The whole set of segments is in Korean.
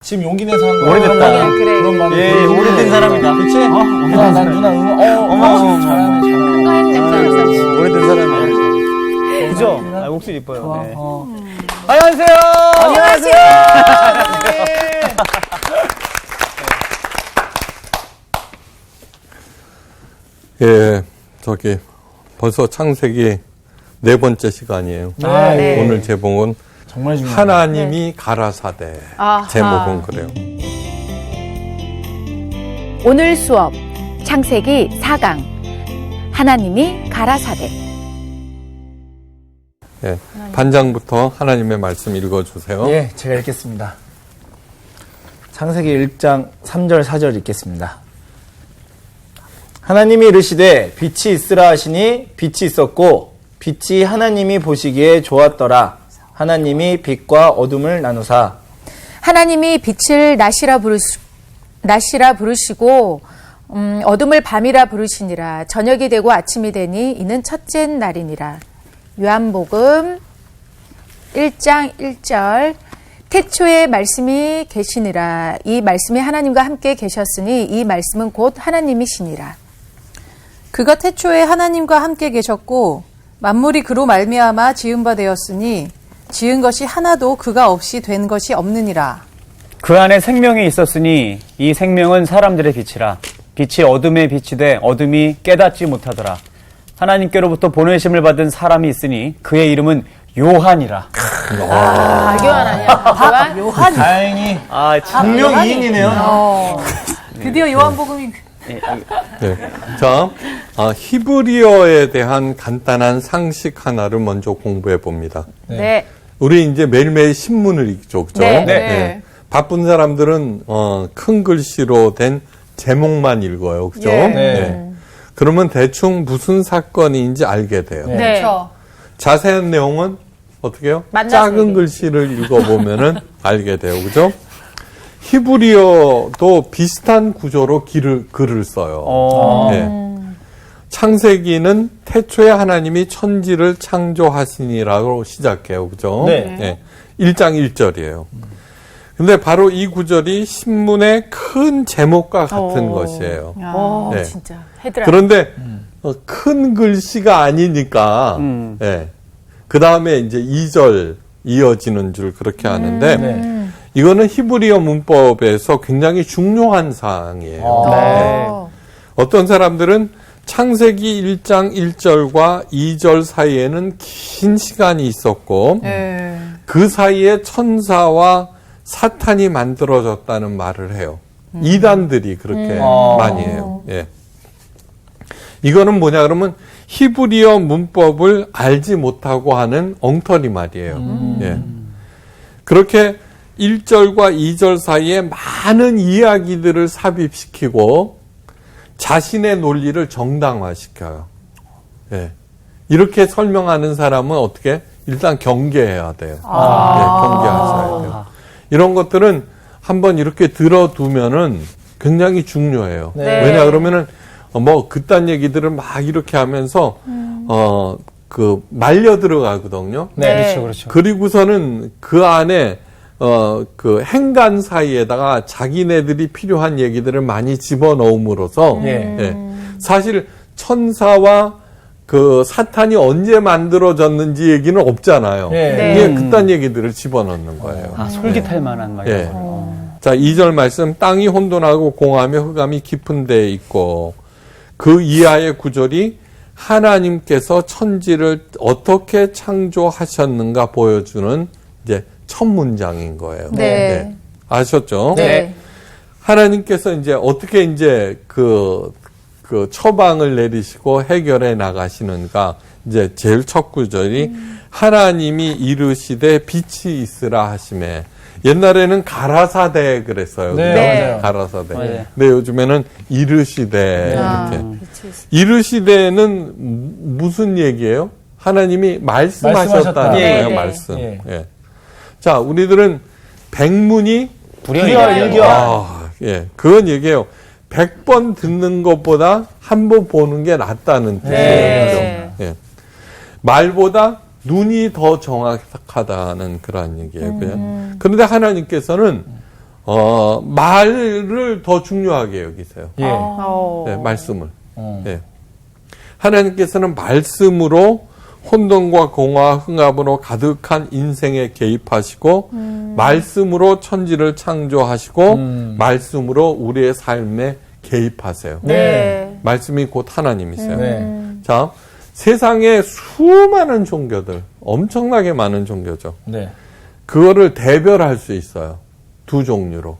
지금 용기 내서 한 거. 오래됐다. 그래. 그런 마음이 예, 오래된 사람이다. 그치? 누나, 난 누나 잘하네. 오래된 사람이야. 그죠? 아, 목소리 이뻐요. 네. 안녕하세요. 안녕하세요. 예, 저기 벌써 창세기 4번째 시간이에요. 네. 오늘 제목은 정말 중요해요. 하나님이 가라사대. 아하. 제목은 그래요. 오늘 수업 창세기 4강 하나님이 가라사대. 예, 반장부터 하나님의 말씀 읽어주세요. 예, 제가 읽겠습니다. 창세기 1장 3절 4절 읽겠습니다. 하나님이 이르시되 빛이 있으라 하시니 빛이 있었고 빛이 하나님이 보시기에 좋았더라. 하나님이 빛과 어둠을 나누사. 하나님이 빛을 낮이라 부르시고 어둠을 밤이라 부르시니라. 저녁이 되고 아침이 되니 이는 첫째 날이니라. 요한복음 1장 1절. 태초에 말씀이 계시니라. 이 말씀이 하나님과 함께 계셨으니 이 말씀은 곧 하나님이시니라. 그가 태초에 하나님과 함께 계셨고 만물이 그로 말미암아 지은 바 되었으니 지은 것이 하나도 그가 없이 된 것이 없느니라. 그 안에 생명이 있었으니 이 생명은 사람들의 빛이라. 빛이 어둠에 빛이 돼 어둠이 깨닫지 못하더라. 하나님께로부터 보내심을 받은 사람이 있으니 그의 이름은 요한이라. 교환 아니야? 교환? 다행히 아, 분명 2인이네요. 드디어 요한복음이 네. 자, 히브리어에 대한 간단한 상식 하나를 먼저 공부해 봅니다. 네. 우리 이제 매일매일 신문을 읽죠, 그죠? 네. 바쁜 사람들은 큰 글씨로 된 제목만 읽어요, 그죠? 예. 네. 그러면 대충 무슨 사건인지 알게 돼요. 네. 그렇죠. 자세한 내용은 어떻게 해요? 만나서 작은 얘기해. 글씨를 읽어보면은 알게 돼요, 그죠? 히브리어도 비슷한 구조로 글을 써요. 네. 창세기는 태초에 하나님이 천지를 창조하시니라고 시작해요. 그죠? 네. 1장 1절이에요. 근데 바로 이 구절이 신문의 큰 제목과 같은 것이에요. 네. 진짜. 헤드라. 그런데 큰 글씨가 아니니까 그 다음에 이제 2절 이어지는 줄 그렇게 하는데 네. 이거는 히브리어 문법에서 굉장히 중요한 사항이에요. 네. 어떤 사람들은 창세기 1장 1절과 2절 사이에는 긴 시간이 있었고 그 사이에 천사와 사탄이 만들어졌다는 말을 해요. 이단들이 그렇게 많이 해요. 예. 이거는 뭐냐 그러면 히브리어 문법을 알지 못하고 하는 엉터리 말이에요. 예. 그렇게 1절과 2절 사이에 많은 이야기들을 삽입시키고 자신의 논리를 정당화시켜요. 예. 이렇게 설명하는 사람은 어떻게? 일단 경계해야 돼요. 예, 경계하셔야 돼요. 이런 것들은 한번 이렇게 들어두면은 굉장히 중요해요. 네. 왜냐 그러면은 뭐 그딴 얘기들을 막 이렇게 하면서 말려 들어가거든요. 네. 그렇죠, 그렇죠. 그리고서는 그 안에 그 행간 사이에다가 자기네들이 필요한 얘기들을 많이 집어넣음으로써 예. 사실 천사와 그 사탄이 언제 만들어졌는지 얘기는 없잖아요. 네. 이게 그딴 얘기들을 집어넣는 거예요. 아, 솔깃할 만한 말이에요. 예. 자, 2절 말씀, 땅이 혼돈하고 공하며 흑암이 깊은 데에 있고, 그 이하의 구절이 하나님께서 천지를 어떻게 창조하셨는가 보여주는 이제 첫 문장인 거예요. 네. 아셨죠? 네. 하나님께서 이제 어떻게 이제 그 처방을 내리시고 해결해 나가시는가. 이제 제일 첫 구절이 하나님이 이르시되 빛이 있으라 하시매. 옛날에는 가라사대 그랬어요. 네. 그죠? 가라사대. 맞아요. 근데 요즘에는 이르시되 이렇게. 이르시되는 무슨 얘기예요? 하나님이 말씀하셨다는 거예요. 네. 말씀. 예. 자, 우리들은 백문이 불여일견. 예, 그건 얘기해요. 100번 듣는 것보다 한 번 보는 게 낫다는 뜻이에요. 네. 그죠? 예. 말보다 눈이 더 정확하다는 그런 얘기예요. 그냥. 그런데 하나님께서는 말을 더 중요하게 여기세요. 예. 네, 말씀을. 네. 하나님께서는 말씀으로 혼돈과 공허와 흥압으로 가득한 인생에 개입하시고 말씀으로 천지를 창조하시고 말씀으로 우리의 삶에 개입하세요. 네. 말씀이 곧 하나님이세요. 네. 자, 세상에 수많은 종교들, 엄청나게 많은 종교죠. 네. 그거를 대별할 수 있어요. 두 종류로.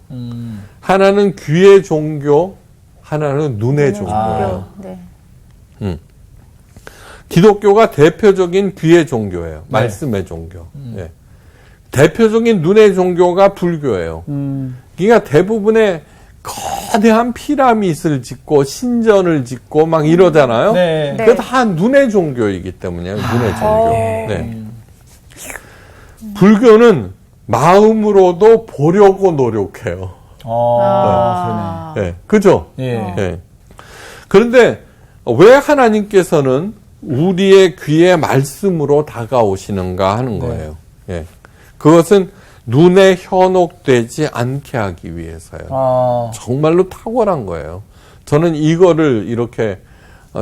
하나는 귀의 종교, 하나는 눈의 종교예요. 네. 기독교가 대표적인 귀의 종교예요. 말씀의 종교. 예. 대표적인 눈의 종교가 불교예요. 그러니까 대부분의 거대한 피라밋을 짓고 신전을 짓고 막 이러잖아요. 네. 네. 그게 다 눈의 종교이기 때문이에요. 눈의 종교. 네. 불교는 마음으로도 보려고 노력해요. 네. 그죠? 그러네. 예. 예. 그런데 왜 하나님께서는 우리의 귀에 말씀으로 다가오시는가 하는 거예요. 예. 그것은 눈에 현혹되지 않게 하기 위해서요. 정말로 탁월한 거예요. 저는 이거를 이렇게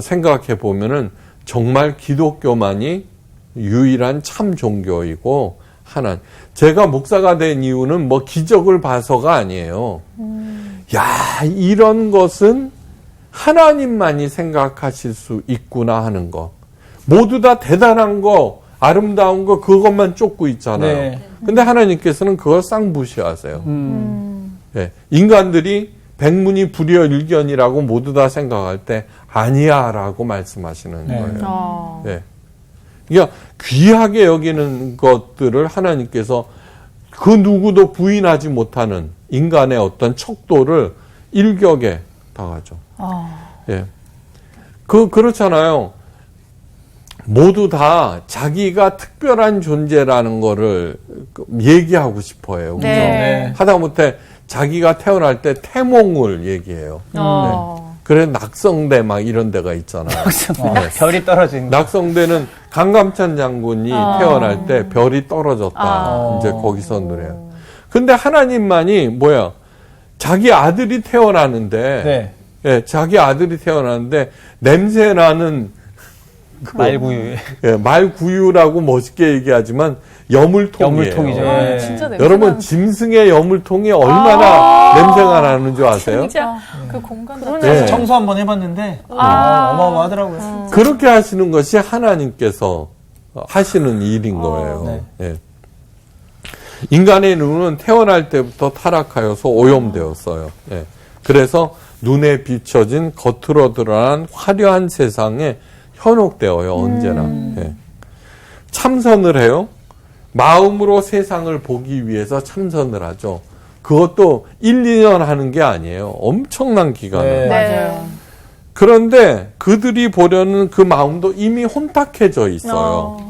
생각해 보면은 정말 기독교만이 유일한 참 종교이고 제가 목사가 된 이유는 뭐 기적을 봐서가 아니에요. 야, 이런 것은 하나님만이 생각하실 수 있구나 하는 거. 모두 다 대단한 거, 아름다운 거, 그것만 쫓고 있잖아요. 네. 근데 하나님께서는 그걸 싹 무시하세요. 예, 인간들이 백문이 불여일견이라고 모두 다 생각할 때 아니야 라고 말씀하시는 네. 거예요. 예. 그러니까 귀하게 여기는 것들을 하나님께서 그 누구도 부인하지 못하는 인간의 어떤 척도를 일격에 당하죠. 예. 그렇잖아요. 모두 다 자기가 특별한 존재라는 거를 얘기하고 싶어 해요. 그죠? 네. 하다못해 자기가 태어날 때 태몽을 얘기해요. 그래, 낙성대 막 이런 데가 있잖아요. 별이 떨어진. 낙성대는 강감찬 장군이 태어날 때 별이 떨어졌다. 이제 거기서 노래요. 근데 하나님만이 뭐야? 자기 아들이 태어나는데, 네. 예, 자기 아들이 태어나는데 냄새나는 말구유. 예, 말구유라고 멋있게 얘기하지만 여물통이에요. 여물통이죠. 와, 진짜 냄새 여러분 나는- 짐승의 여물통이 얼마나 냄새가 나는 줄 아세요? 진짜. 그 공간 네. 청소 한번 해봤는데 어마어마하더라고요. 그렇게 하시는 것이 하나님께서 하시는 일인 거예요. 예. 인간의 눈은 태어날 때부터 타락하여서 오염되었어요. 예. 그래서 눈에 비춰진 겉으로 드러난 화려한 세상에 현혹되어요. 언제나. 예. 참선을 해요. 마음으로 세상을 보기 위해서 참선을 하죠. 그것도 1, 2년 하는 게 아니에요. 엄청난 기간을. 네. 맞아요. 그런데 그들이 보려는 그 마음도 이미 혼탁해져 있어요.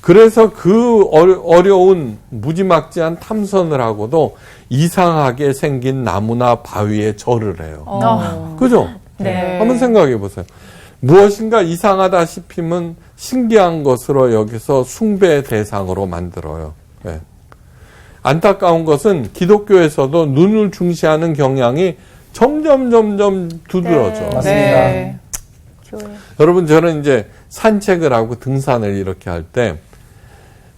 그래서 그 어려운 무지막지한 탐선을 하고도 이상하게 생긴 나무나 바위에 절을 해요. 그죠? 네. 한번 생각해 보세요. 무엇인가 이상하다 싶으면 신기한 것으로 여기서 숭배의 대상으로 만들어요. 네. 안타까운 것은 기독교에서도 눈을 중시하는 경향이 점점 두드러져. 맞습니다. 네. 여러분, 저는 이제 산책을 하고 등산을 이렇게 할 때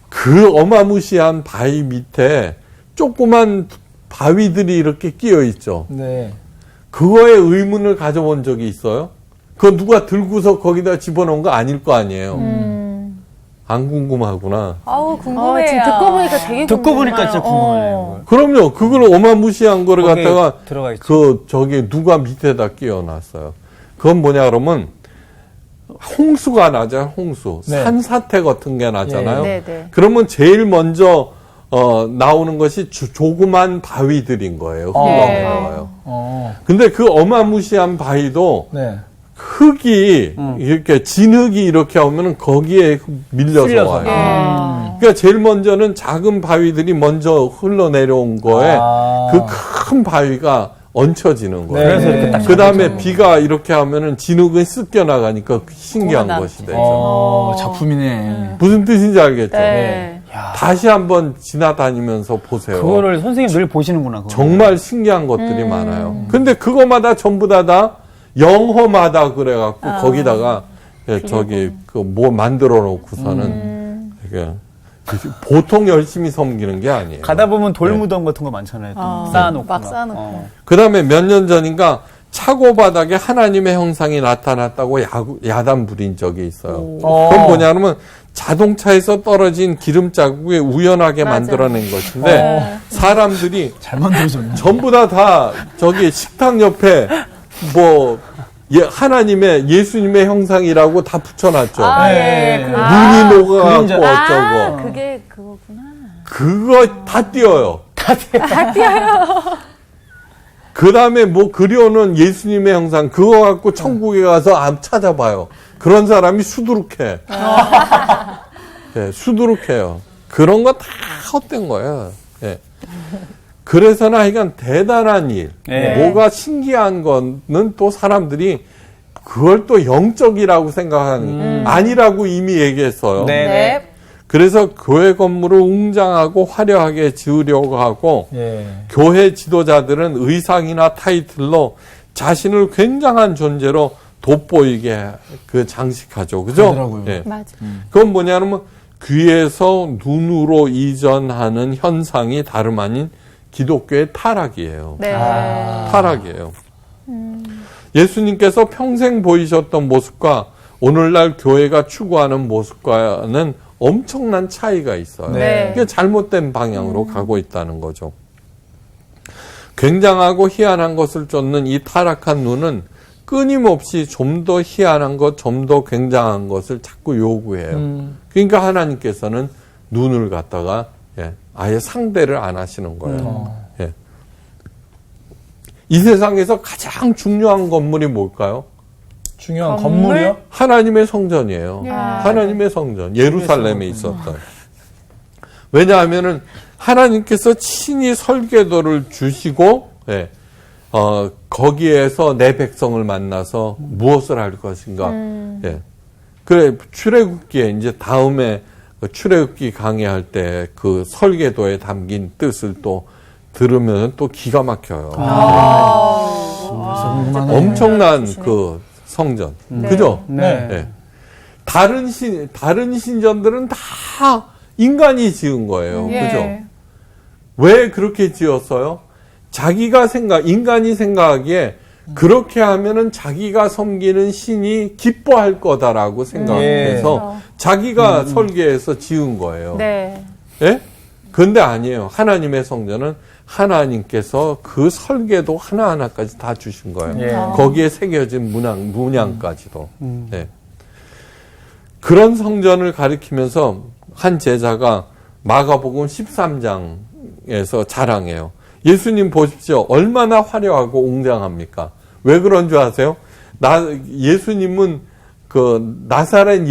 그 어마무시한 바위 밑에 조그만 바위들이 이렇게 끼어 있죠. 네. 그거에 의문을 가져본 적이 있어요? 그거 누가 들고서 거기다 집어넣은 거 아닐 거 아니에요. 안 궁금하구나. 아우 궁금해요. 지금 듣고 보니까 되게 듣고 보니까 궁금해요. 진짜 궁금하네요. 그럼요. 그걸 어마무시한 거를 거기에 갖다가 들어가 있죠. 저기 누가 밑에다 끼워놨어요. 그건 뭐냐 그러면 홍수가 나잖아요. 홍수. 네. 산사태 같은 게 나잖아요. 네, 네. 그러면 제일 먼저 나오는 것이 조그만 바위들인 거예요. 흘러내려와요. 근데 그 어마무시한 바위도 네. 흙이 이렇게 진흙이 이렇게 오면은 거기에 밀려서 쓸려서. 와요. 그러니까 제일 먼저는 작은 바위들이 먼저 흘러내려온 거에 그 큰 바위가 얹혀지는 거예요. 그래서 이렇게 딱 그 다음에 비가 이렇게 하면은 진흙은 씻겨 나가니까 신기한 어머나. 것이 되죠. 작품이네. 무슨 뜻인지 알겠죠? 네. 다시 한번 지나다니면서 보세요. 그거를 선생님 늘 보시는구나. 그거를. 정말 신기한 것들이 많아요. 근데 그거마다 전부 다 영험하다 그래갖고 거기다가 저기 그 뭐 만들어 놓고서는 이게 보통 열심히 섬기는 게 아니에요. 가다 보면 돌무덤 같은 거 많잖아요. 또 쌓아놓고. 막 쌓아놓고. 그 다음에 몇 년 전인가 차고 바닥에 하나님의 형상이 나타났다고 야단 부린 적이 있어요. 그건 뭐냐면 자동차에서 떨어진 기름 자국에 우연하게 만들어낸 것인데 사람들이 잘 만들어졌네. 전부 다 저기 식탁 옆에 뭐 하나님의 예수님의 형상이라고 다 붙여놨죠. 예. 눈이 녹아갖고 그림자. 어쩌고. 그게 그거구나. 그거 다 띄어요. 다 띄어요. 그 다음에 뭐 그려놓은 예수님의 형상, 그거 갖고 천국에 가서 찾아봐요. 그런 사람이 수두룩해. 네, 수두룩해요. 그런 거 다 헛된 거예요. 네. 그래서는 하여간 대단한 일, 네. 뭐가 신기한 거는 또 사람들이 그걸 또 영적이라고 생각하는, 아니라고 이미 얘기했어요. 네. 네. 그래서 교회 건물을 웅장하고 화려하게 지으려고 하고 예. 교회 지도자들은 의상이나 타이틀로 자신을 굉장한 존재로 돋보이게 그 장식하죠. 그죠? 그러더라고요. 예. 맞아. 그건 뭐냐면 귀에서 눈으로 이전하는 현상이 다름 아닌 기독교의 타락이에요. 네. 타락이에요. 예수님께서 평생 보이셨던 모습과 오늘날 교회가 추구하는 모습과는 엄청난 차이가 있어요. 네. 이게 잘못된 방향으로 가고 있다는 거죠. 굉장하고 희한한 것을 쫓는 이 타락한 눈은 끊임없이 좀 더 희한한 것, 좀 더 굉장한 것을 자꾸 요구해요. 그러니까 하나님께서는 눈을 갖다가 아예 상대를 안 하시는 거예요. 예. 이 세상에서 가장 중요한 건물이 뭘까요? 중요한 건물이요? 하나님의 성전이에요. 하나님의 성전. 예루살렘에 있었던. 왜냐하면은 하나님께서 친히 설계도를 주시고, 거기에서 내 백성을 만나서 무엇을 할 것인가. 그래, 출애굽기에 이제 다음에 출애굽기 강의할 때 그 설계도에 담긴 뜻을 또 들으면 또 기가 막혀요. 엄청난 그 성전. 그죠? 네. 네. 다른 신전들은 다 인간이 지은 거예요. 예. 그죠? 왜 그렇게 지었어요? 인간이 생각하기에 그렇게 하면은 자기가 섬기는 신이 기뻐할 거다라고 생각해서 자기가 설계해서 지은 거예요. 네. 예? 근데 아니에요. 하나님의 성전은 하나님께서 그 설계도 하나하나까지 다 주신 거예요. 예. 거기에 새겨진 문양까지도. 네. 그런 성전을 가리키면서 한 제자가 마가복음 13장에서 자랑해요. 예수님 보십시오. 얼마나 화려하고 웅장합니까? 왜 그런 줄 아세요? 예수님은 그 나사렛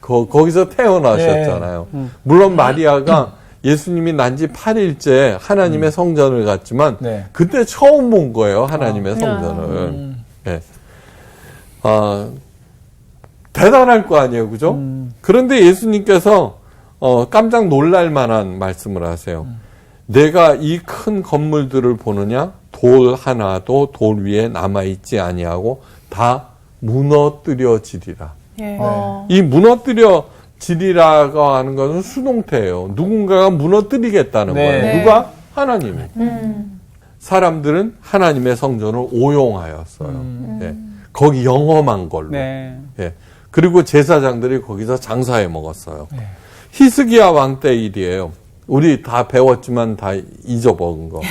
거기서 태어나셨잖아요. 물론 마리아가 예수님이 난 지 8일째 하나님의 성전을 갔지만 그때 처음 본 거예요. 하나님의 성전을. 네. 대단할 거 아니에요. 그죠? 그런데 예수님께서 깜짝 놀랄 만한 말씀을 하세요. 내가 이 큰 건물들을 보느냐? 돌 하나도 돌 위에 남아있지 아니하고 다 무너뜨려지리라. 이 무너뜨려지리라고 하는 것은 수동태예요. 누군가가 무너뜨리겠다는 거예요. 누가? 하나님이. 사람들은 하나님의 성전을 오용하였어요. 거기 영험한 걸로. 그리고 제사장들이 거기서 장사해 먹었어요. 히스기야 왕 때 일이에요. 우리 다 배웠지만 다 잊어먹은 거.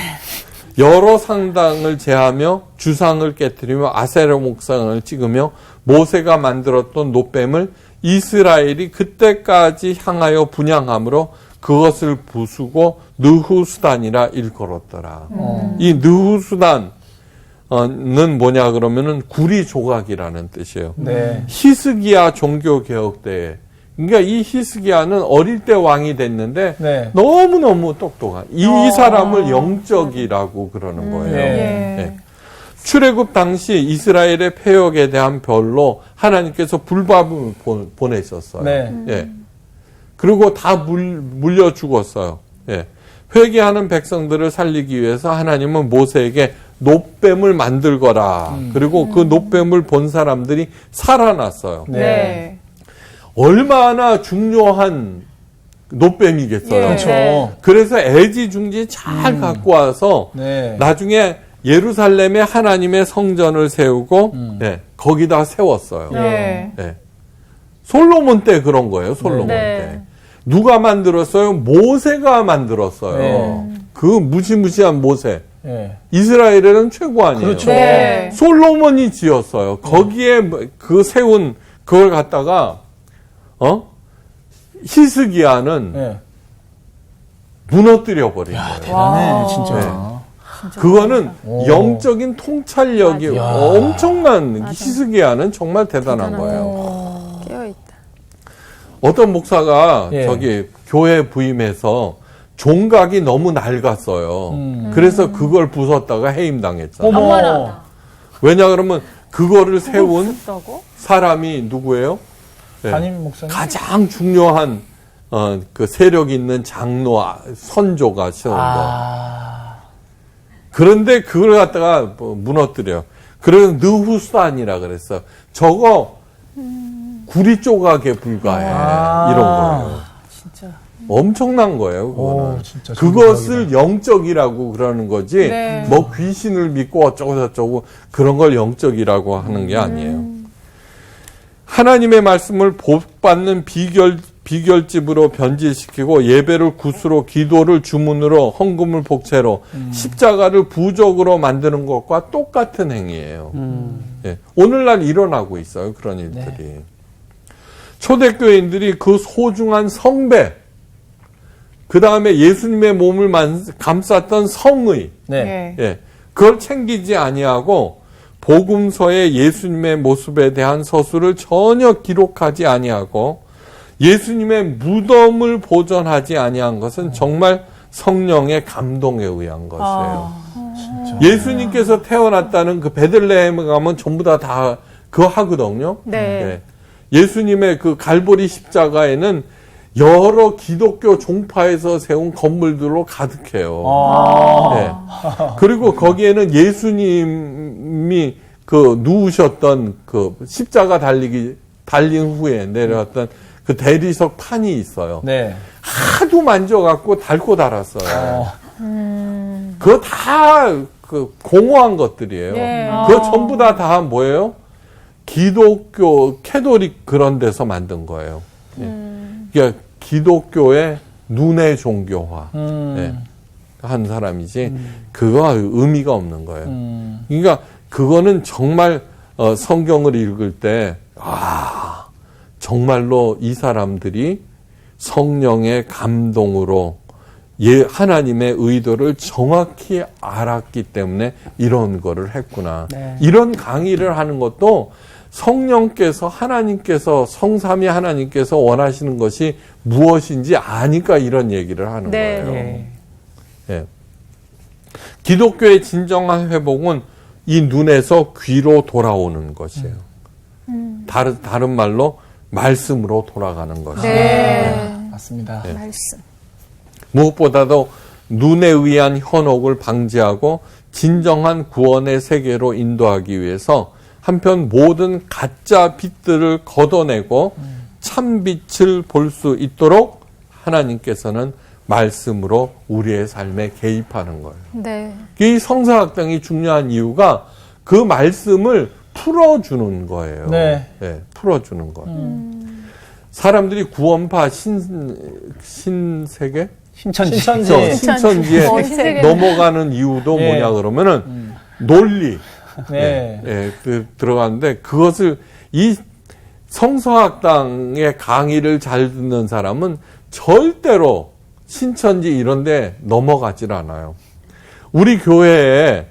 여러 상당을 제하며 주상을 깨뜨리며 아세라 목상을 찍으며 모세가 만들었던 놋뱀을 이스라엘이 그때까지 향하여 분향함으로 그것을 부수고 느후수단이라 일컬었더라. 이 느후수단은 뭐냐 그러면은 구리 조각이라는 뜻이에요. 히스기야 종교개혁 때에 그러니까 이 히스기야는 어릴 때 왕이 됐는데 너무너무 똑똑한 이 사람을 영적이라고 그러는 거예요. 출애굽 당시 이스라엘의 폐역에 대한 별로 하나님께서 불밥을 보내셨어요. 그리고 다 물려 죽었어요. 예. 회개하는 백성들을 살리기 위해서 하나님은 모세에게 놋뱀을 만들거라. 그리고 그 놋뱀을 본 사람들이 살아났어요. 네. 얼마나 중요한 놋뱀이겠어요. 예. 그렇죠. 그래서 애지중지 잘 갖고 와서 네. 나중에 예루살렘에 하나님의 성전을 세우고 예, 거기다 세웠어요. 네. 예. 솔로몬 때 그런 거예요. 솔로몬 네. 때. 누가 만들었어요? 모세가 만들었어요. 네. 그 무시무시한 모세. 네. 이스라엘에는 최고 아니에요. 그렇죠. 네. 솔로몬이 지었어요. 거기에 그 세운 그걸 갖다가 히스기야는 네. 무너뜨려 버린 거예요. 대단해, 진짜. 그거는 오. 영적인 통찰력이 엄청난 히스기야는 정말 대단한 거예요. 깨어있다. 어떤 목사가 예. 저기 교회 부임해서 종각이 너무 낡았어요. 그래서 그걸 부쉈다가 해임당했잖아요. 어머. 왜냐 그러면 그거를 세운 있다고? 사람이 누구예요? 네. 담임 목사님? 가장 중요한 그 세력 있는 장로 선조가 세운 거. 그런데 그걸 갖다가 무너뜨려. 그래서 느후산이라 그랬어. 저거 구리 조각에 불과해. 이런 거예요. 진짜. 엄청난 거예요. 그거는. 오, 진짜 그것을 영적이라고 그러는 거지. 네. 뭐 귀신을 믿고 어쩌고 저쩌고 그런 걸 영적이라고 하는 게 아니에요. 하나님의 말씀을 복받는 비결집으로 변질시키고 예배를 굿으로 기도를 주문으로 헌금을 복채로 십자가를 부적으로 만드는 것과 똑같은 행위예요. 예. 오늘날 일어나고 있어요. 그런 일들이. 초대교인들이 그 소중한 성배, 그 다음에 예수님의 몸을 감쌌던 성의, 네. 예. 그걸 챙기지 아니하고 복음서의 예수님의 모습에 대한 서술을 전혀 기록하지 아니하고 예수님의 무덤을 보존하지 아니한 것은 정말 성령의 감동에 의한 것이에요. 예수님께서 태어났다는 그 베들레헴에 가면 전부 다 그거 하거든요. 네. 예. 예수님의 그 갈보리 십자가에는 여러 기독교 종파에서 세운 건물들로 가득해요. 예. 그리고 거기에는 예수님이 그 누우셨던 그 십자가 달린 후에 내려왔던 그 대리석 판이 있어요. 네. 하도 만져갖고 닳고 달았어요. 그거 다 그 공허한 것들이에요. 네. 그거 전부 다 뭐예요? 기독교, 캐도릭 그런 데서 만든 거예요. 예. 그러니까 기독교의 눈의 종교화 예. 한 사람이지 그거 의미가 없는 거예요. 그러니까 그거는 정말 성경을 읽을 때 정말로 이 사람들이 성령의 감동으로 하나님의 의도를 정확히 알았기 때문에 이런 거를 했구나. 네. 이런 강의를 하는 것도 성령께서 하나님께서 성삼위 하나님께서 원하시는 것이 무엇인지 아니까 이런 얘기를 하는 네. 거예요. 네. 예. 기독교의 진정한 회복은 이 눈에서 귀로 돌아오는 것이에요. 다른 말로 말씀으로 돌아가는 것이에요. 네. 맞습니다. 말씀. 무엇보다도 눈에 의한 현혹을 방지하고 진정한 구원의 세계로 인도하기 위해서 한편 모든 가짜 빛들을 걷어내고 참 빛을 볼 수 있도록 하나님께서는 말씀으로 우리의 삶에 개입하는 거예요. 네. 이 성사학당이 중요한 이유가 그 말씀을 풀어주는 거예요. 네. 네, 풀어주는 거예요. 사람들이 구원파 신세계? 신천지. 신천지에 신세계. 넘어가는 이유도 예. 뭐냐 그러면은 논리. 네. 예, 들어가는데 그것을 이 성서학당의 강의를 잘 듣는 사람은 절대로 신천지 이런 데 넘어가질 않아요. 우리 교회에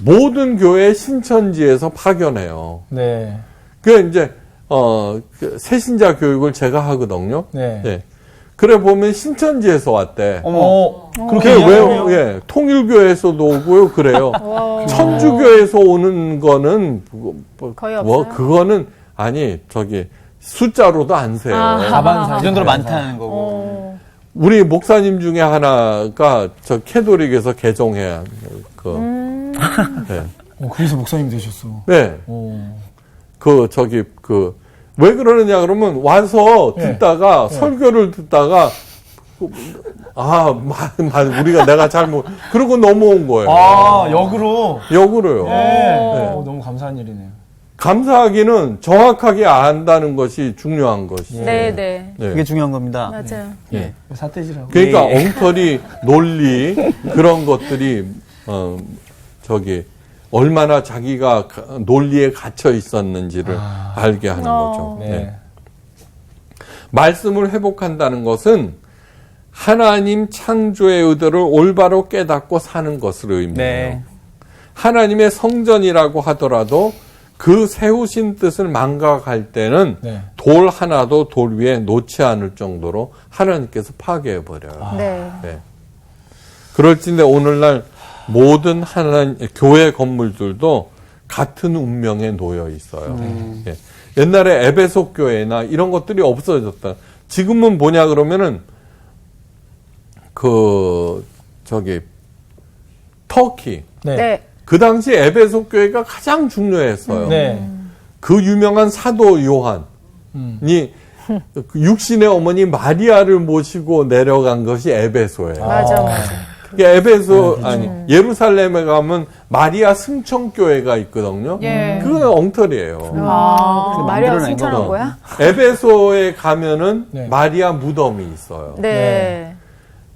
모든 교회 신천지에서 파견해요. 네. 그 이제 그 새신자 교육을 제가 하거든요. 네. 예. 그래 보면 신천지에서 왔대. 그렇게 왜 예, 통일교에서도 오고요. 그래요. 천주교에서 오는 거는 거의 뭐 없어요? 그거는 아니 저기 숫자로도 안 세요. 이 정도로 많다는 거고. 우리 목사님 중에 하나가 저 캐톨릭에서 개종해 네. 거기서 목사님 되셨어. 네. 어. 왜 그러느냐 그러면 와서 듣다가 설교를 듣다가 우리가 내가 잘못 그러고 넘어온 거예요. 아, 역으로. 역으로요. 네. 너무 감사한 일이네요. 감사하기는 정확하게 안다는 것이 중요한 것이죠. 네, 네. 네. 그게 중요한 겁니다. 맞아요. 예. 사태지라고. 그러니까 엉터리 논리 그런 것들이 얼마나 자기가 논리에 갇혀 있었는지를 알게 하는 거죠. 네. 네. 말씀을 회복한다는 것은 하나님 창조의 의도를 올바로 깨닫고 사는 것을 의미해요. 네. 하나님의 성전이라고 하더라도 그 세우신 뜻을 망각할 때는 네. 돌 하나도 돌 위에 놓지 않을 정도로 하나님께서 파괴해 버려요. 네. 네. 그럴진데 오늘날 모든 교회 건물들도 같은 운명에 놓여 있어요. 예. 옛날에 에베소 교회나 이런 것들이 없어졌다. 지금은 뭐냐 그러면은 터키. 네. 네. 그 당시 에베소 교회가 가장 중요했어요. 네. 그 유명한 사도 요한이 육신의 어머니 마리아를 모시고 내려간 것이 에베소예요. 맞아. 예루살렘에 가면 마리아 승천교회가 있거든요. 예. 그건 엉터리예요. 그래서 마리아 만들어낸 승천한 거고. 거야? 에베소에 가면은 네. 마리아 무덤이 있어요. 네.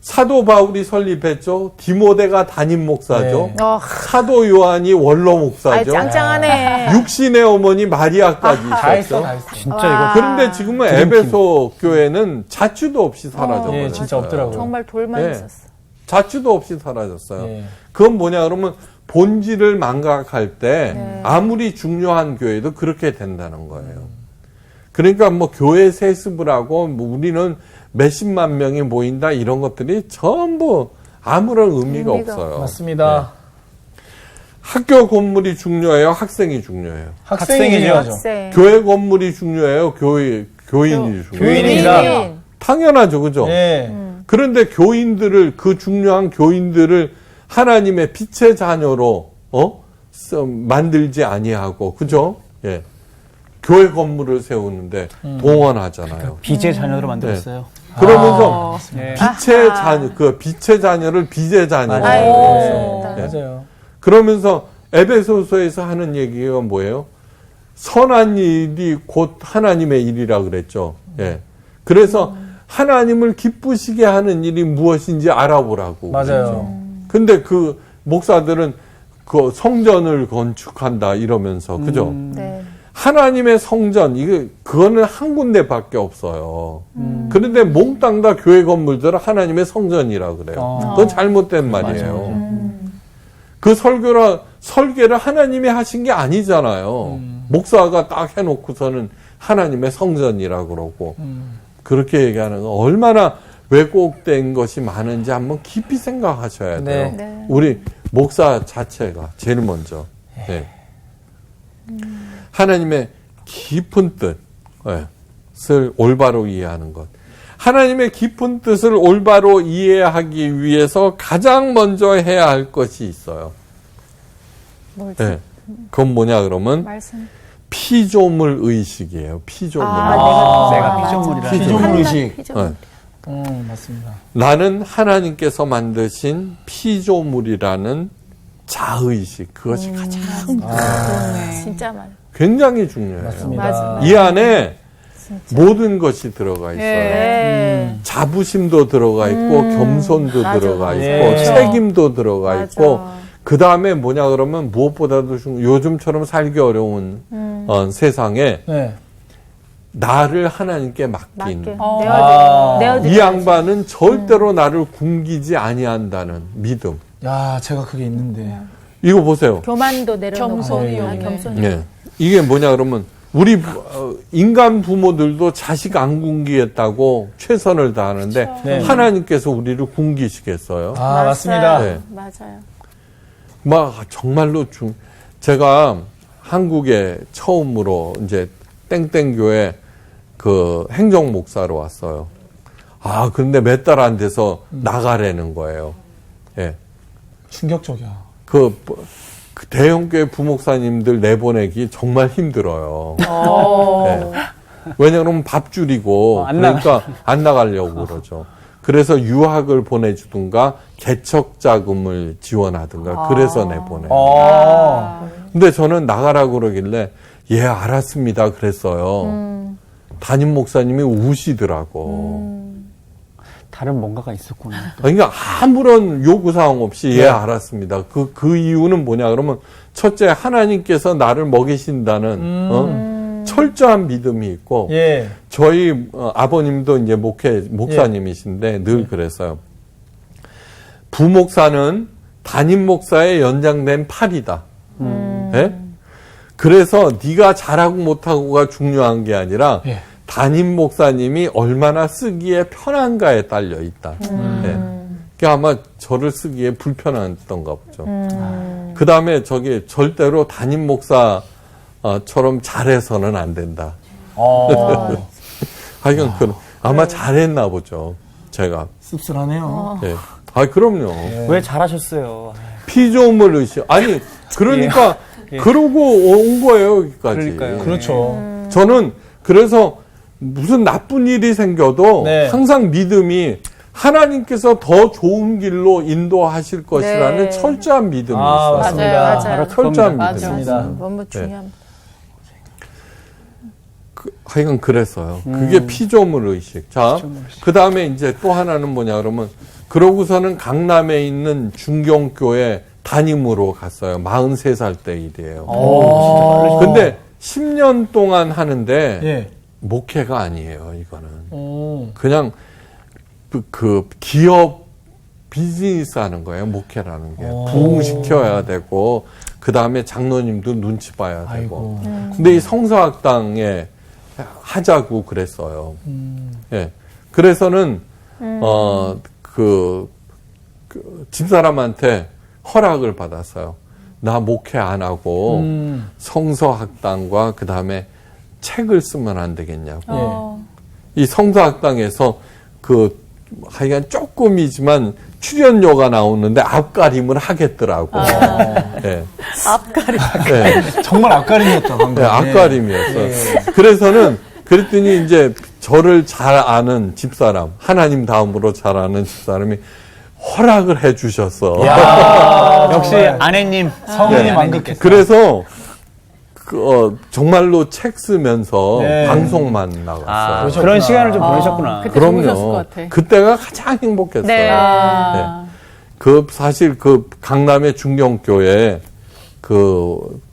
사도 바울이 설립했죠. 디모데가 담임 목사죠. 네. 사도 요한이 원로 목사죠. 짱짱하네. 육신의 어머니 마리아까지 다 했어, 있었죠. 다 했어. 진짜 그런데 지금은 에베소 교회는 자취도 없이 사라져버렸어요. 예, 진짜 없더라고요. 정말 돌만 네. 있었어. 자취도 없이 사라졌어요. 네. 그건 뭐냐 그러면 본질을 망각할 때 네. 아무리 중요한 교회도 그렇게 된다는 거예요. 그러니까 뭐 교회 세습을 하고 뭐 우리는 몇십만 명이 모인다 이런 것들이 전부 아무런 의미가 없어요. 맞습니다. 학교 건물이 중요해요? 학생이 중요해요? 학생이 학생이죠. 중요하죠. 학생. 교회 건물이 중요해요? 교인이 중요해요? 교인입니다. 교인. 당연하죠. 그죠? 네. 그런데 그 중요한 교인들을 하나님의 빛의 자녀로 만들지 아니하고 그죠? 예. 교회 건물을 세우는데 동원하잖아요. 빛의 자녀로 만들었어요. 그러면서 네. 빛의 자녀, 그 빛의 자녀를 빛의 자녀로 아이고. 만들었어요. 네. 예. 맞아요. 그러면서 에베소서에서 하는 얘기가 뭐예요? 선한 일이 곧 하나님의 일이라 그랬죠. 예. 그래서 하나님을 기쁘시게 하는 일이 무엇인지 알아보라고. 맞아요. 근데 그 목사들은 그 성전을 건축한다 이러면서 그죠? 네. 하나님의 성전 그거는 한 군데밖에 없어요. 그런데 몽땅 다 교회 건물들은 하나님의 성전이라 그래요. 그건 잘못된 말이에요. 그 설계를 하나님이 하신 게 아니잖아요. 목사가 딱 해놓고서는 하나님의 성전이라 그러고 그렇게 얘기하는 건 얼마나 왜곡된 것이 많은지 한번 깊이 생각하셔야 돼요. 네. 네. 우리 목사 자체가 제일 먼저 네. 하나님의 깊은 뜻을 올바로 이해하는 것. 하나님의 깊은 뜻을 올바로 이해하기 위해서 가장 먼저 해야 할 것이 있어요. 뭘지? 네. 그건 뭐냐 그러면 말씀. 피조물 의식이에요. 피조물 내가 피조물이라. 피조물 의식. 피조물. 맞습니다. 나는 하나님께서 만드신 피조물이라는 자의식. 그것이 가장 진짜 많아. 굉장히 중요해요. 맞습니다. 맞아. 이 안에 모든 것이 들어가 있어요. 네. 자부심도 들어가 있고 겸손도 맞아, 들어가 맞아. 있고 네. 책임도 들어가 맞아. 있고 그 다음에 뭐냐 그러면 무엇보다도 요즘처럼 살기 어려운 세상에 네. 나를 하나님께 맡긴 맞게. 아. 내어드려. 이 양반은 절대로 나를 굶기지 아니한다는 믿음. 야, 제가 그게 있는데. 이거 보세요. 교만도 내려놓고. 겸손이요. 아, 네. 겸손이. 예. 이게 뭐냐 그러면 우리 인간 부모들도 자식 안 굶기겠다고 최선을 다하는데 네. 하나님께서 우리를 굶기시겠어요? 아, 맞습니다. 네. 맞아요. 막 정말로 제가 한국에 처음으로 이제 땡땡교회 그 행정 목사로 왔어요. 아, 그런데 몇 달 안 돼서 나가라는 거예요. 예. 충격적이야. 그 대형교회 부목사님들 내보내기 정말 힘들어요. 예. 왜냐하면 밥 줄이고 안 그러니까 안 나가려고 그러죠. 그래서 유학을 보내주든가 개척 자금을 지원하든가 그래서 내보내요. 근데 저는 나가라고 그러길래 예, 알았습니다. 그랬어요. 담임 목사님이 우시더라고. 다른 뭔가가 있었구나. 그러니까 아무런 요구사항 없이 예, 알았습니다. 그 이유는 뭐냐 그러면 첫째 하나님께서 나를 먹이신다는 철저한 믿음이 있고 예. 저희 아버님도 이제 목사님이신데 늘 그랬어요. 부목사는 담임 목사의 연장된 팔이다. 예? 그래서 네가 잘하고 못하고가 중요한 게 아니라 예. 담임 목사님이 얼마나 쓰기에 편한가에 딸려 있다. 예. 그게 아마 저를 쓰기에 불편했던가 보죠. 그 다음에 저기 절대로 담임 목사처럼 잘해서는 안 된다. 하여간 아마 잘했나 보죠. 제가. 씁쓸하네요. 예. 아, 그럼요. 왜 잘하셨어요? 피조물 의식. 아니, 그러니까, 그러고 온 거예요, 여기까지. 그러니까요. 그렇죠. 저는 그래서 무슨 나쁜 일이 생겨도 네. 항상 믿음이 하나님께서 더 좋은 길로 인도하실 것이라는 네. 철저한 믿음이 아, 있어요. 맞습니다. 맞아요, 맞아요. 바로 철저한 그겁니다. 믿음이 맞습니다. 있어요. 너무 중요합니다. 하여간 그랬어요. 그게 피조물 의식. 자, 그 다음에 이제 또 하나는 뭐냐 그러면 그러고서는 강남에 있는 중경교회 담임으로 갔어요. 43살 때 일이에요. 근데 10년 동안 하는데 예. 목회가 아니에요, 이거는. 그냥 그 기업 비즈니스 하는 거예요, 목회라는 게. 부흥시켜야 되고, 그 다음에 장로님도 눈치 봐야 되고. 근데 이 성서학당에 하자고 그랬어요. 예. 그래서는, 집사람한테 허락을 받았어요. 나 목회 안 하고, 성서학당과 그 다음에 책을 쓰면 안 되겠냐고. 이 성서학당에서 하여간 조금이지만 출연료가 나오는데 앞가림을 하겠더라고. 예. 앞가림. 예. 정말 앞가림이었다, 방금. 네, 앞가림이었어. 그랬더니 이제 저를 잘 아는 집사람, 하나님 다음으로 잘 아는 집사람이 허락을 해 주셨어. 역시 아내님. 성인이 네. 만극했어. 그래서 정말로 책 쓰면서 네. 방송만 나갔어요. 그러셨구나. 그런 시간을 좀 보내셨구나. 그때 좋으셨을 것 같아. 그때가 가장 행복했어요. 네. 사실 강남의 중경교회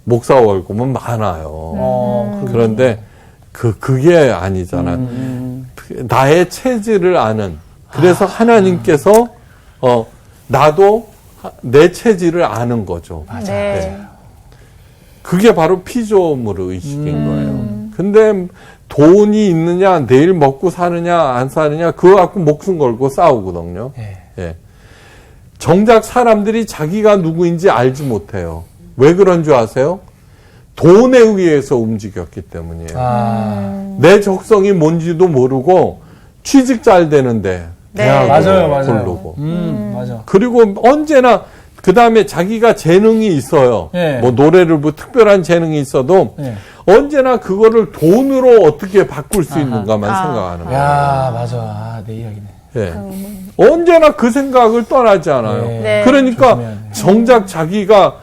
목사 월급은 많아요. 그런데 그런데 그게 아니잖아. 나의 체질을 아는. 그래서 하나님께서 나도 내 체질을 아는 거죠. 네. 그게 바로 피조물 의식인 거예요. 근데 돈이 있느냐, 내일 먹고 사느냐, 안 사느냐, 그거 갖고 목숨 걸고 싸우거든요. 예. 정작 사람들이 자기가 누구인지 알지 못해요. 왜 그런 줄 아세요? 돈에 의해서 움직였기 때문이에요. 내 적성이 뭔지도 모르고 취직 잘 되는데 대학을 맞아요. 고르고. 맞아. 그리고 언제나 그 다음에 자기가 재능이 있어요. 예. 뭐 노래를 뭐 특별한 재능이 있어도 예. 언제나 그거를 돈으로 어떻게 바꿀 수 있는가만 생각하는 거예요. 야, 맞아. 내 이야기네. 예. 언제나 그 생각을 떠나지 않아요. 네. 네. 그러니까 조심해야 돼. 정작 자기가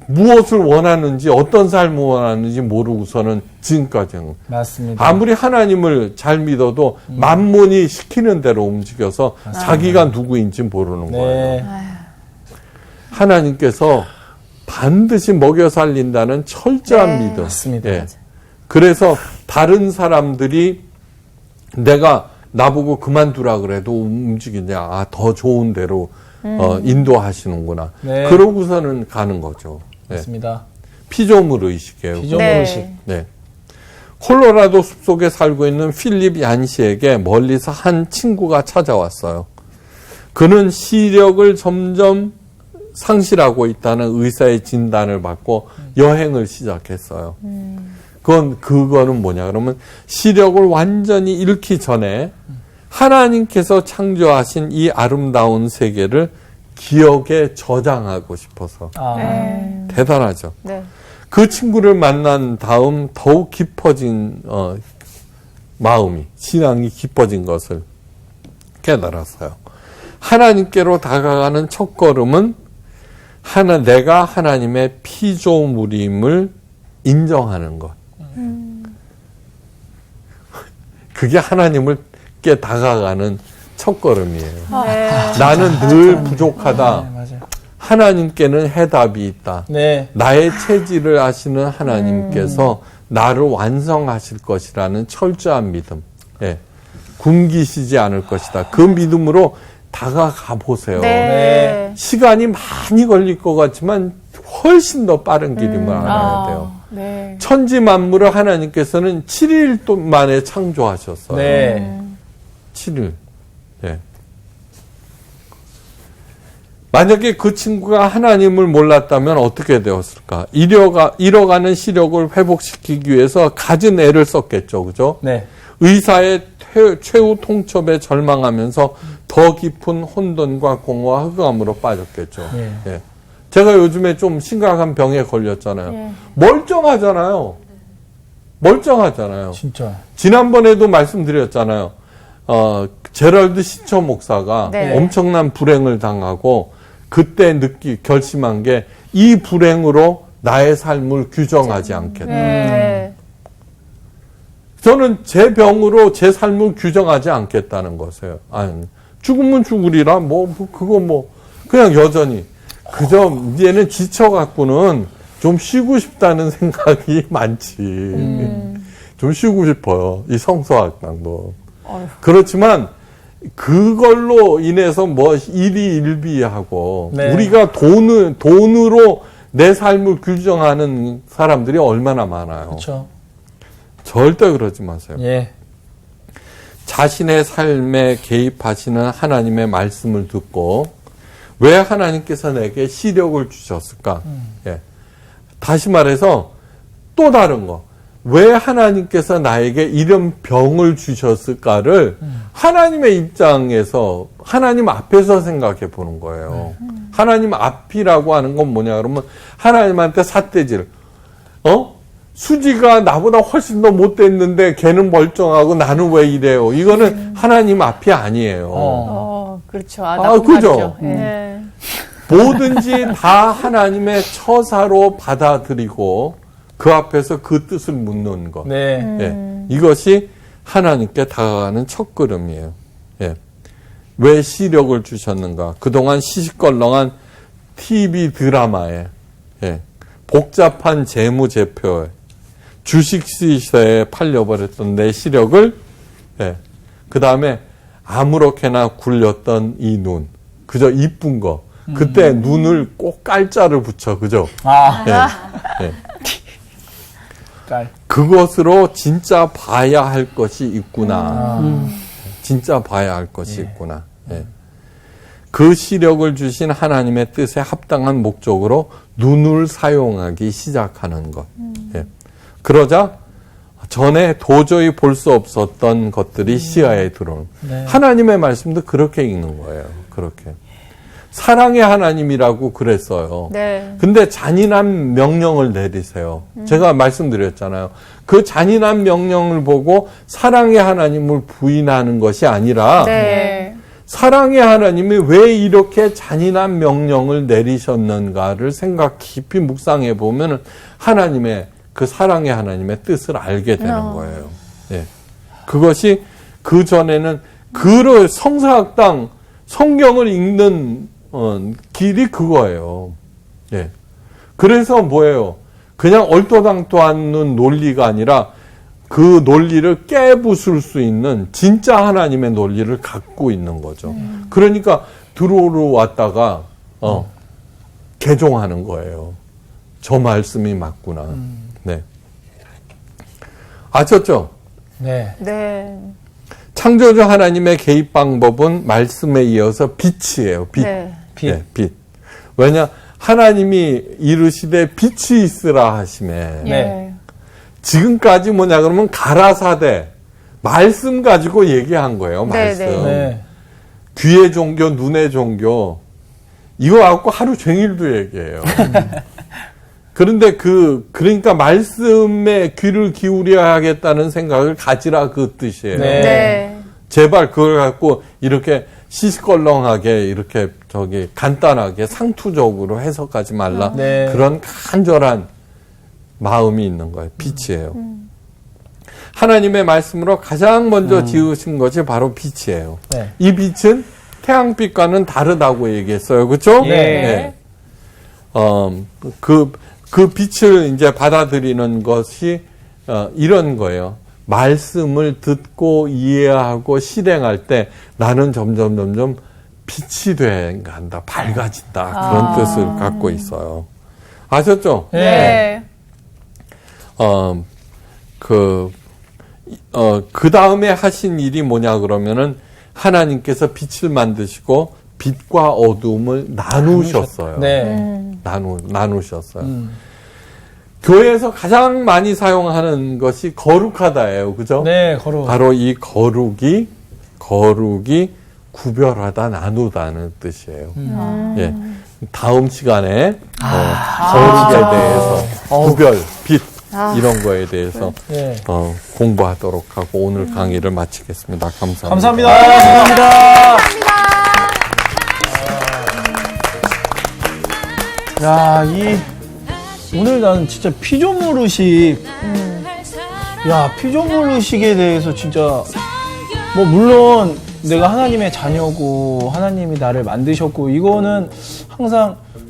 무엇을 원하는지 어떤 삶을 원하는지 모르고서는 지금까지는 맞습니다. 아무리 하나님을 잘 믿어도 만몬이 시키는 대로 움직여서 자기가 누구인지 모르는 거예요. 네. 하나님께서 반드시 먹여 살린다는 철저한 네. 믿음. 맞습니다. 예. 그래서 다른 사람들이 내가 나보고 그만두라 그래도 움직이냐, 더 좋은 대로 인도하시는구나. 네. 그러고서는 가는 거죠. 예. 맞습니다. 피조물 의식이에요. 피조물 네. 의식. 네. 콜로라도 숲속에 살고 있는 필립 얀시에게 멀리서 한 친구가 찾아왔어요. 그는 시력을 점점 상실하고 있다는 의사의 진단을 받고 여행을 시작했어요. 그거는 뭐냐 그러면 시력을 완전히 잃기 전에 하나님께서 창조하신 이 아름다운 세계를 기억에 저장하고 싶어서. 대단하죠. 네. 그 친구를 만난 다음 더욱 깊어진 마음이, 신앙이 깊어진 것을 깨달았어요. 하나님께로 다가가는 첫 걸음은 내가 하나님의 피조물임을 인정하는 것. 그게 하나님께 다가가는 첫 걸음이에요. 나는 늘 부족하다. 네, 맞아요. 하나님께는 해답이 있다. 네. 나의 체질을 아시는 하나님께서 나를 완성하실 것이라는 철저한 믿음. 예. 굶기시지 않을 것이다. 그 믿음으로 다가가 보세요. 네. 시간이 많이 걸릴 것 같지만 훨씬 더 빠른 길임을 알아야 돼요. 네. 천지 만물을 하나님께서는 7일 동안 만에 창조하셨어요. 네. 7일. 예. 만약에 그 친구가 하나님을 몰랐다면 어떻게 되었을까? 잃어가는 시력을 회복시키기 위해서 갖은 애를 썼겠죠. 그죠? 네. 의사의 최후 통첩에 절망하면서 더 깊은 혼돈과 공허와 흑암으로 빠졌겠죠. 네. 예. 제가 요즘에 좀 심각한 병에 걸렸잖아요. 멀쩡하잖아요. 멀쩡하잖아요. 진짜. 지난번에도 말씀드렸잖아요. 제럴드 시처 목사가 네. 엄청난 불행을 당하고 그때 결심한 게 이 불행으로 나의 삶을 규정하지 않겠다. 네. 저는 제 병으로 제 삶을 규정하지 않겠다는 것이에요. 아니, 죽으면 죽으리라, 그냥 여전히. 그저, 이제는 지쳐갖고는 좀 쉬고 싶다는 생각이 많지. 좀 쉬고 싶어요. 이 성서학당도. 그렇지만, 그걸로 인해서 일희일비하고, 네. 우리가 돈으로 내 삶을 규정하는 사람들이 얼마나 많아요. 그렇죠. 절대 그러지 마세요. 예. 자신의 삶에 개입하시는 하나님의 말씀을 듣고 왜 하나님께서 내게 시력을 주셨을까? 예. 다시 말해서 또 다른 거. 왜 하나님께서 나에게 이런 병을 주셨을까를 하나님의 입장에서 하나님 앞에서 생각해 보는 거예요. 하나님 앞이라고 하는 건 뭐냐 그러면 하나님한테 삿대질. 수지가 나보다 훨씬 더 못됐는데 걔는 멀쩡하고 나는 왜 이래요? 이거는 하나님 앞이 아니에요. 그렇죠. 그죠? 네. 뭐든지 다 하나님의 처사로 받아들이고 그 앞에서 그 뜻을 묻는 것. 네. 예. 이것이 하나님께 다가가는 첫 걸음이에요. 예. 왜 시력을 주셨는가? 그동안 시시껄렁한 TV 드라마에, 예. 복잡한 재무제표에, 주식 시세에 팔려버렸던 내 시력을, 예. 그 다음에 아무렇게나 굴렸던 이 눈. 그저 이쁜 거. 그때 눈을 꼭 깔자를 붙여. 그죠? 예. 예. 깔. 그것으로 진짜 봐야 할 것이 있구나. 진짜 봐야 할 것이 있구나. 예. 그 시력을 주신 하나님의 뜻에 합당한 목적으로 눈을 사용하기 시작하는 것. 예. 그러자 전에 도저히 볼 수 없었던 것들이 시야에 들어오는. 네. 하나님의 말씀도 그렇게 읽는 거예요. 그렇게. 사랑의 하나님이라고 그랬어요. 네. 근데 잔인한 명령을 내리세요. 제가 말씀드렸잖아요. 그 잔인한 명령을 보고 사랑의 하나님을 부인하는 것이 아니라 네. 사랑의 하나님이 왜 이렇게 잔인한 명령을 내리셨는가를 깊이 묵상해 보면 하나님의 그 사랑의 하나님의 뜻을 알게 되는 거예요. 예. 그것이 그 전에는 성사학당 성경을 읽는 길이 그거예요. 예. 그래서 뭐예요? 그냥 얼토당토 않는 논리가 아니라 그 논리를 깨부술 수 있는 진짜 하나님의 논리를 갖고 있는 거죠. 그러니까 들어왔다가 개종하는 거예요. 저 말씀이 맞구나. 네. 아셨죠? 네. 네. 창조주 하나님의 개입 방법은 말씀에 이어서 빛이에요. 빛. 네. 빛. 네, 빛. 왜냐? 하나님이 이르시되 빛이 있으라 하심에 네. 지금까지 뭐냐 그러면 가라사대 말씀 가지고 얘기한 거예요. 말씀. 네. 귀의 종교, 눈의 종교 이거 갖고 하루 종일도 얘기해요. 그런데 그러니까 말씀에 귀를 기울여야겠다는 생각을 가지라 그 뜻이에요. 네. 네. 제발 그걸 갖고 이렇게 시시껄렁하게 이렇게 간단하게 상투적으로 해석하지 말라. 네. 그런 간절한 마음이 있는 거예요. 빛이에요. 하나님의 말씀으로 가장 먼저 지으신 것이 바로 빛이에요. 네. 이 빛은 태양빛과는 다르다고 얘기했어요. 그렇죠? 네. 그 빛을 이제 받아들이는 것이 이런 거예요. 말씀을 듣고 이해하고 실행할 때 나는 점점 빛이 돼 간다, 밝아진다 그런 뜻을 갖고 있어요. 아셨죠? 네. 그 다음에 하신 일이 뭐냐 그러면은 하나님께서 빛을 만드시고 빛과 어둠을 나누셨어요. 네. 나누셨어요. 교회에서 가장 많이 사용하는 것이 거룩하다예요. 그죠? 네, 거룩. 바로 이 거룩이 구별하다, 나누다는 뜻이에요. 예. 다음 시간에 거룩에 대해서 구별, 빛 이런 거에 대해서 네. 공부하도록 하고 오늘 강의를 마치겠습니다. 감사합니다. 감사합니다. 야, 오늘 나는 진짜 피조물의식, 피조물의식에 대해서 진짜, 뭐, 물론 내가 하나님의 자녀고, 하나님이 나를 만드셨고, 이거는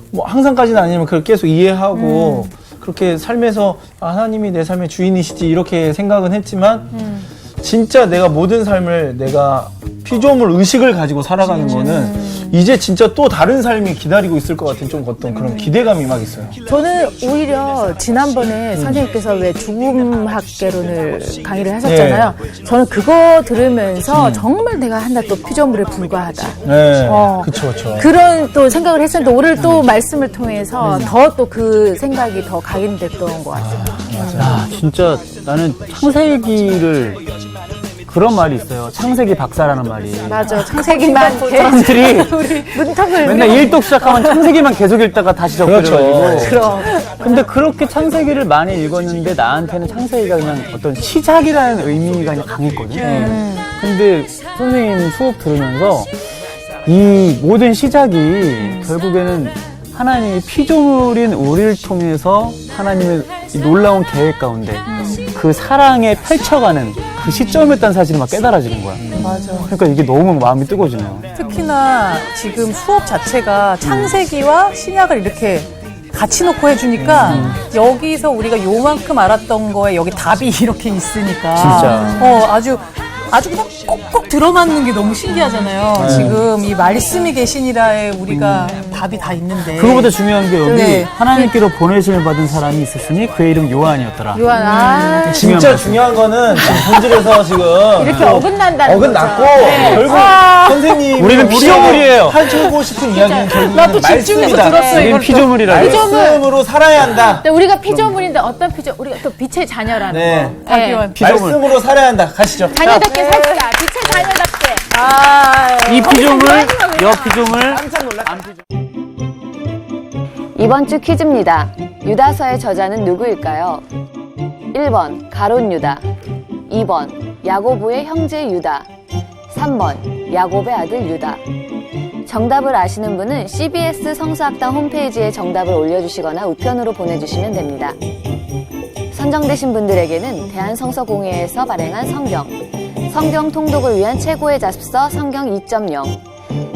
항상까지는 아니지만 그걸 계속 이해하고, 그렇게 삶에서 하나님이 내 삶의 주인이시지, 이렇게 생각은 했지만, 진짜 내가 모든 삶을 내가 피조물 의식을 가지고 살아가는 거는 이제 진짜 또 다른 삶이 기다리고 있을 것 같은 좀 어떤 그런 기대감이 막 있어요. 저는 오히려 지난번에 선생님께서 왜 죽음학개론을 강의를 하셨잖아요. 저는 그거 들으면서 정말 내가 하나 또 피조물에 불과하다. 네, 그쵸. 그런 또 생각을 했었는데 오늘 또 말씀을 통해서 더 또 그 생각이 더 각인됐던 것 같습니다. 야, 진짜 나는 창세기를 그런 말이 있어요. 창세기 박사라는 말이. 맞아. 창세기만 사람들이 문턱을 맨날 일독 시작하면 창세기만 계속 읽다가 다시 접근해가지고. 그럼. 근데 그렇게 창세기를 많이 읽었는데 나한테는 창세기가 그냥 어떤 시작이라는 의미가 그냥 강했거든. 근데 선생님 수업 들으면서 이 모든 시작이 결국에는 하나님이 피조물인 우리를 통해서 하나님의 이 놀라운 계획 가운데 그 사랑에 펼쳐가는 그 시점이었다는 사실이 막 깨달아지는 거야. 맞아. 그러니까 이게 너무 마음이 뜨거워지네요. 특히나 지금 수업 자체가 창세기와 신약을 이렇게 같이 놓고 해주니까 여기서 우리가 요만큼 알았던 거에 여기 답이 이렇게 있으니까 진짜. 아주 그냥 꼭꼭 들어맞는 게 너무 신기하잖아요. 지금 이 말씀이 계시니라에 우리가 답이 다 있는데. 그거보다 중요한 게 여기 네. 하나님께로 보내심을 받은 사람이 있었으니 그의 이름 요한이었더라. 요한, 진짜 중요한 거는 지금 본질에서 지금 이렇게 어긋난다는 어긋났고 거죠. 네. 결국 선생님이 우리는 피조물이에요. 하고 싶은 이야기는 결국은 나도 집중해서 말씀이다. 들었어, 우리는 이걸. 피조물이라고. 말씀으로 살아야 한다. 근데 우리가 피조물인데 어떤 피조? 우리가 또 빛의 자녀라는 네. 거. 네. 피조물. 말씀으로 살아야 한다. 가시죠. 자녀답게 삽시다. 빛의 자녀답게. 이 피조물, 여 피조물. 이번 주 퀴즈입니다. 유다서의 저자는 누구일까요? 1번 가룟 유다, 2번 야고보의 형제 유다, 3번 야곱의 아들 유다. 정답을 아시는 분은 CBS 성서학당 홈페이지에 정답을 올려주시거나 우편으로 보내주시면 됩니다. 선정되신 분들에게는 대한성서공회에서 발행한 성경 통독을 위한 최고의 자습서 성경 2.0,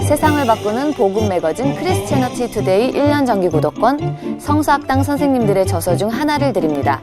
세상을 바꾸는 복음 매거진 크리스채너티 투데이 1년 정기 구독권, 성서학당 선생님들의 저서 중 하나를 드립니다.